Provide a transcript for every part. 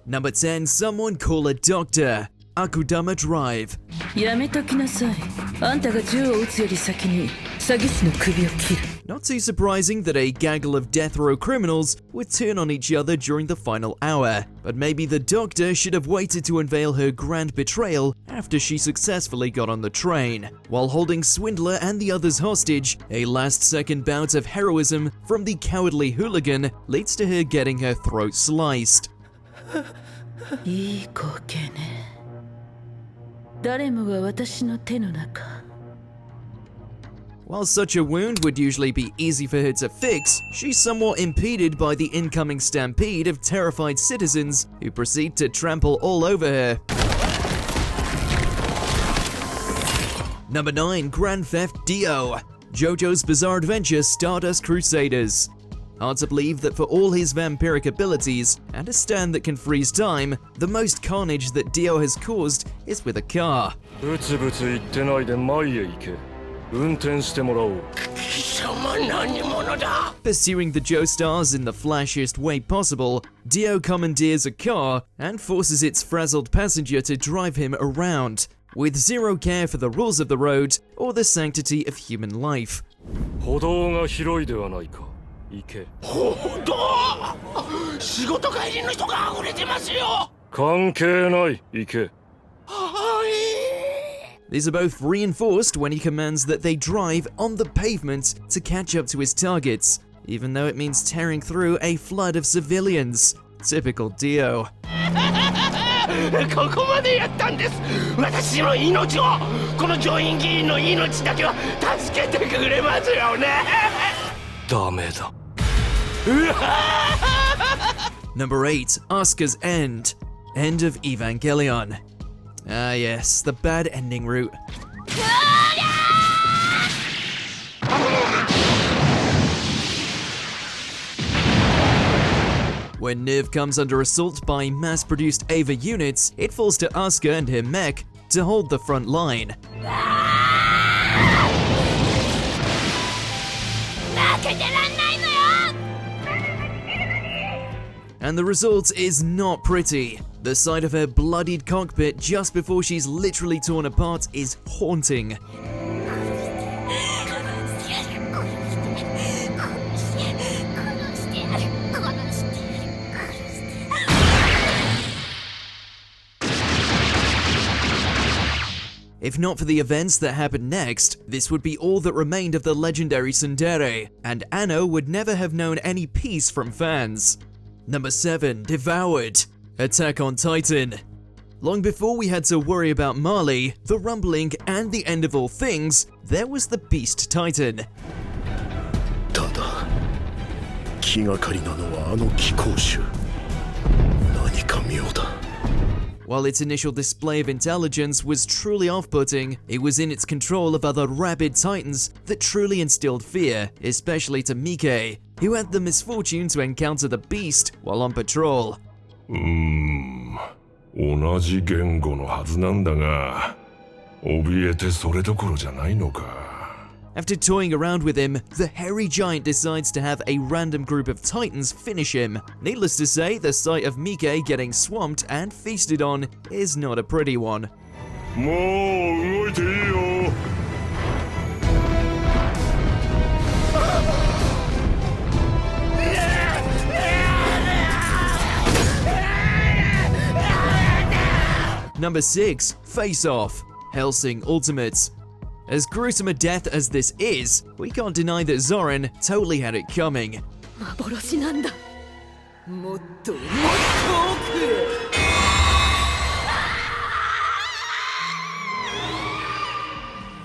Number 10, someone call a doctor. Akudama Drive. やめときなさい。あんたが銃を撃つより先に詐欺師の首を切る。 Not too surprising that a gaggle of death row criminals would turn on each other during the final hour, but maybe the doctor should have waited to unveil her grand betrayal after she successfully got on the train. While holding Swindler and the others hostage, a last-second bout of heroism from the cowardly hooligan leads to her getting her throat sliced. いい光景ね。誰もが私の手の中。 While such a wound would usually be easy for her to fix, she's somewhat impeded by the incoming stampede of terrified citizens who proceed to trample all over her. Number 9, Grand Theft Dio. JoJo's Bizarre Adventure Stardust Crusaders. Hard to believe that for all his vampiric abilities and a stand that can freeze time, the most carnage that Dio has caused is with a car. ブツブツ言ってないで前へ行け。運転してもらおう。貴様何者だ? Pursuing the Joestars in the flashiest way possible, Dio commandeers a car and forces its frazzled passenger to drive him around, with zero care for the rules of the road or the sanctity of human life. 歩道が広いではないか。行け。歩道？仕事帰りの人が溢れてますよ。関係ない。行け。These are both reinforced when he commands that they drive on the pavement to catch up to his targets, even though it means tearing through a flood of civilians. Typical Dio. ここまでやったんです。私の命を、この上院議員の命だけは助けてくれますよね。ダメだ。Number 8, Asuka's End. End of Evangelion. Ah yes, the bad ending route. When Niv comes under assault by mass-produced Ava units, it falls to Asuka and her mech to hold the front line. And the result is not pretty. The sight of her bloodied cockpit just before she's literally torn apart is haunting. If not for the events that happened next, this would be all that remained of the legendary tsundere, and Anno would never have known any peace from fans. Number 7, Devoured. Attack on Titan. Long before we had to worry about Marley, the rumbling, and the end of all things, there was the Beast Titan. ただ、気がかりなのはあの貴公衆。何か妙だ。 While its initial display of intelligence was truly off-putting, it was in its control of other rabid titans that truly instilled fear, especially to Mike, who had the misfortune to encounter the beast while on patrol. 同じ言語のはずなんだが、怯えてそれどころじゃないのか。 After toying around with him, the hairy giant decides to have a random group of titans finish him. Needless to say, the sight of Mike getting swamped and feasted on is not a pretty one. もう動いていいよ。 Number 6, Face Off. Hellsing Ultimate. As gruesome a death as this is, we can't deny that Zoran totally had it coming. 幻なんだ。もっともっと奥へ。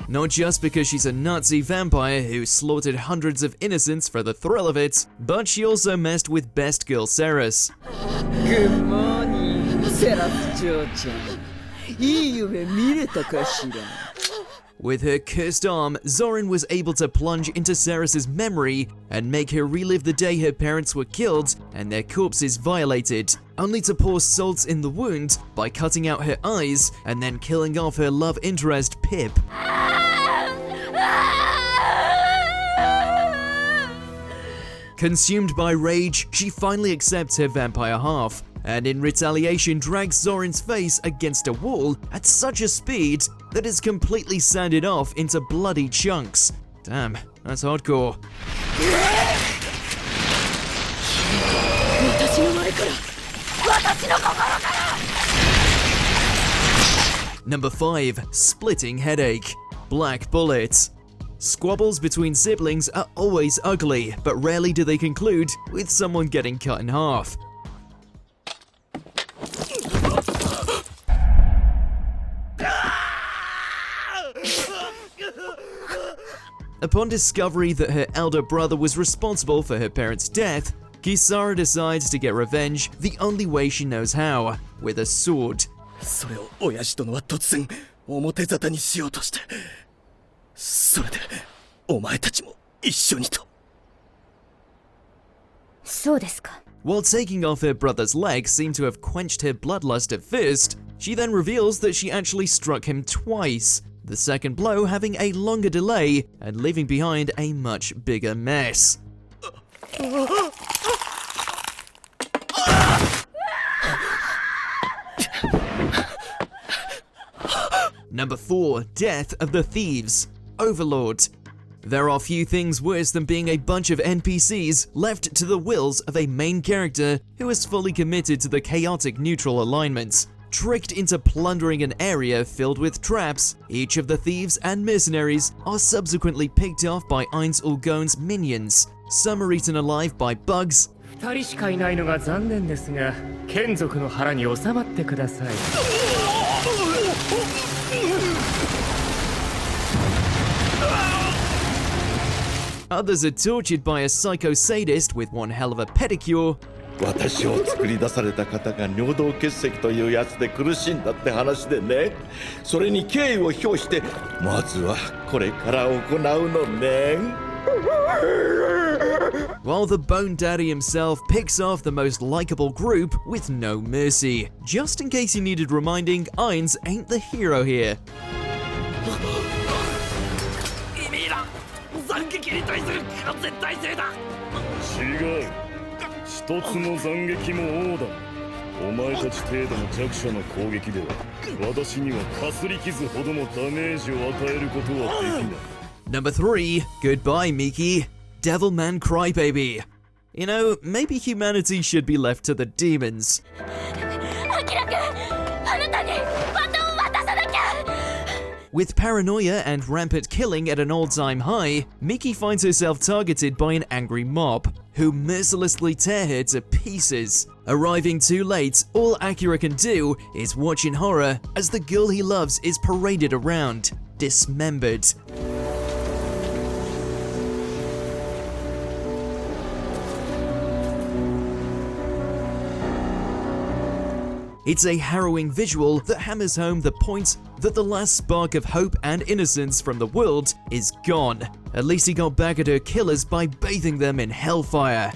Not just because she's a Nazi vampire who slaughtered hundreds of innocents for the thrill of it, but she also messed with best girl Ceres. Good morning, セラス嬢ちゃん。いい夢見れたかしら。 With her cursed arm, Zoran was able to plunge into Ceres' memory and make her relive the day her parents were killed and their corpses violated, only to pour salt in the wound by cutting out her eyes and then killing off her love interest Pip. Consumed by rage, she finally accepts her vampire half, and in retaliation drags Zoran's face against a wall at such a speed that it's completely sanded off into bloody chunks. Damn, that's hardcore. Number 5. Splitting headache. Black bullets. Squabbles between siblings are always ugly, but rarely do they conclude with someone getting cut in half. Upon discovery that her elder brother was responsible for her parents' death, Kisara decides to get revenge the only way she knows how, with a sword. それを親父殿は突然表沙汰にしようとして、それでお前たちも一緒にと。そうですか。 While taking off her brother's leg seemed to have quenched her bloodlust at first, she then reveals that she actually struck him twice, the second blow having a longer delay and leaving behind a much bigger mess. Number 4. Death of the Thieves. Overlord. There are few things worse than being a bunch of NPCs left to the wills of a main character who is fully committed to the chaotic neutral alignments. Tricked into plundering an area filled with traps, each of the thieves and mercenaries are subsequently picked off by Ainz Ulgon's minions. Some are eaten alive by bugs, 2人しかいないのが残念ですが、眷属の腹に収まってください。 others are tortured by a psycho sadist with one hell of a pedicure, 私を作り出された方が尿道結石というやつで苦しんだって話でね、それに敬意を表してまずはこれから行うのね。 while the Bone Daddy himself picks off the most likable group with no mercy. Just in case you needed reminding, Ainz ain't the hero here. 意味だ。斬撃に対する気の絶対性だ。違う。一つの斬撃も王だ。お前たち程度の弱者の攻撃では、私にはかすり傷ほどのダメージを与えることはできない。 Number 3. Goodbye, Miki. Devilman Crybaby. You know, maybe humanity should be left to the demons. With paranoia and rampant killing at an all-time high, Miki finds herself targeted by an angry mob, who mercilessly tear her to pieces. Arriving too late, all Akira can do is watch in horror as the girl he loves is paraded around, dismembered. It's a harrowing visual that hammers home the point that the last spark of hope and innocence from the world is gone. At least he got back at her killers by bathing them in hellfire.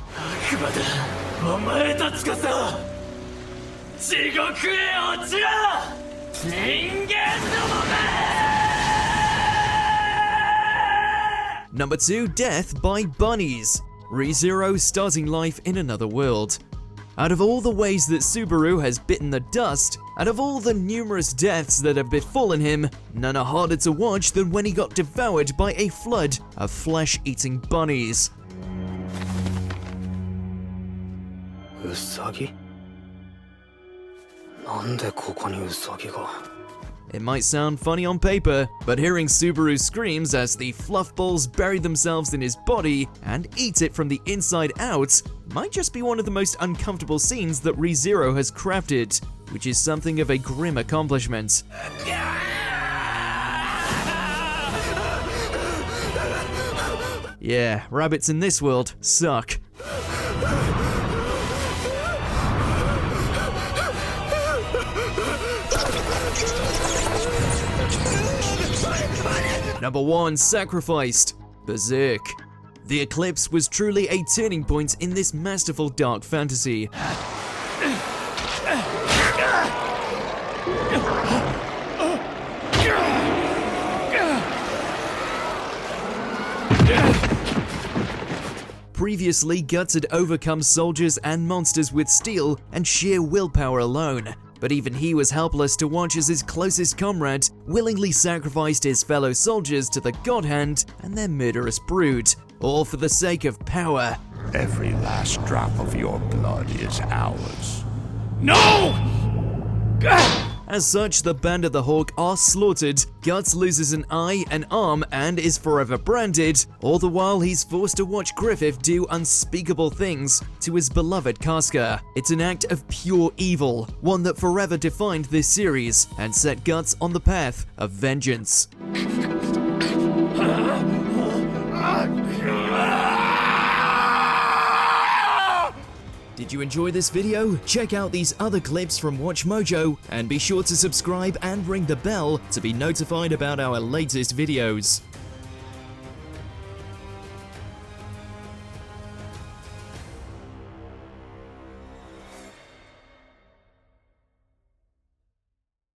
お前たちこそ地獄へ落ちろ人間どもめ Number 2. Death by Bunnies. ReZero starting life in another world. Out of all the ways that Subaru has bitten the dust, out of all the numerous deaths that have befallen him, none are harder to watch than when he got devoured by a flood of flesh-eating bunnies. ウサギ？なんでここにウサギが？ It might sound funny on paper, but hearing Subaru's screams as the fluff balls bury themselves in his body and eat it from the inside out might just be one of the most uncomfortable scenes that ReZero has crafted, which is something of a grim accomplishment. Yeah, rabbits in this world suck. Number 1. Sacrificed. Berserk. The eclipse was truly a turning point in this masterful dark fantasy. Previously, Guts had overcome soldiers and monsters with steel and sheer willpower alone, but even he was helpless to watch as his closest comrade willingly sacrificed his fellow soldiers to the God Hand and their murderous brood, all for the sake of power. Every last drop of your blood is ours. As such, the Band of the Hawk are slaughtered, Guts loses an eye, an arm, and is forever branded, all the while he's forced to watch Griffith do unspeakable things to his beloved Casca. It's an act of pure evil, one that forever defined this series and set Guts on the path of vengeance. Did you enjoy this video? Check out these other clips from WatchMojo and be sure to subscribe and ring the bell to be notified about our latest videos.